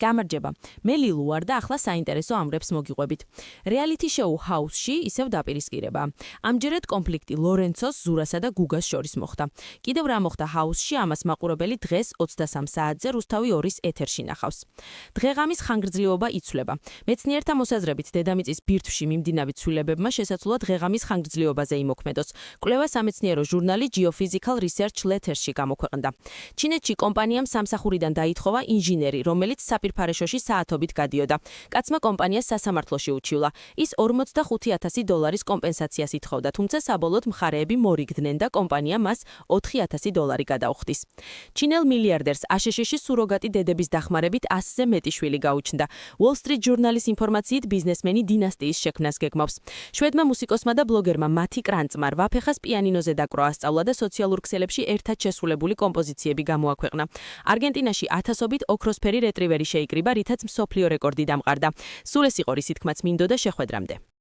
გამარჯობა. მე ლილუ ვარ და ახლა საინტერესო ამრებს მოგიყვებით. რეალიტი შოუ ჰაუსში ისევ დაპირისპირება. ამჯერად კონფლიქტი ლორენცოს, ზურასა და გუგას შორის მოხდა. კიდევ რა მოხდა ჰაუსში, ამას მაყურებელი დღეს 23 საათზე რუსთავი 2-ის ეთერში ნახავს. დღეღამის ხანგრძლივობა იცვლება. მეცნიერთა მოსაზრებით, დედამიწის ბირთვში მიმდინავი ცვლილებებმა შესაძლოა დღეღამის ხანგრძლივობაზე იმოქმედოს. კვლევა სამეცნიერო ჟურნალი Geophysical Research Letters-ში გამოქვეყნდა. ჩინეთში კომპანიამ სამსახურიდან დაითხოვა ინჟინერი, რომელიც საფირფარეშოში საათობით გადიოდა. კაცმა კომპანიას სასამართლოში უჩივლა. ის $45,000 კომპენსაციას ითხოვდა, თუმცა საბოლოოდ მხარეები მორიგდნენ და კომპანია მას $4,000 გადაუხდის. ჩინელ მილიარდერს აშშ-ში სუროგატი დედების დახმარებით 100-ზე მეტი შვილი გაუჩნდა. Wall Street Journal-ის ინფორმაციით ბიზნესმენი დინასტიის შექმნას გეგმავს. შვედმა მუსიკოსმა და ბლოგერმა მათი კრანწმა რვაფეხას პიანინოზე დაკვრა ასწავლა და სოციალურ ქსელებში ერთად შესრულებული კომპოზიციები გამოაქვეყნა. არგენტინაში ათასობით ოქროსფერი რეტრივერი შეიკრიბა, რითაც მსოფლიო რეკორდი დამყარდა. სულ ეს იყო რითიც მინდოდა შეხვედრამდე.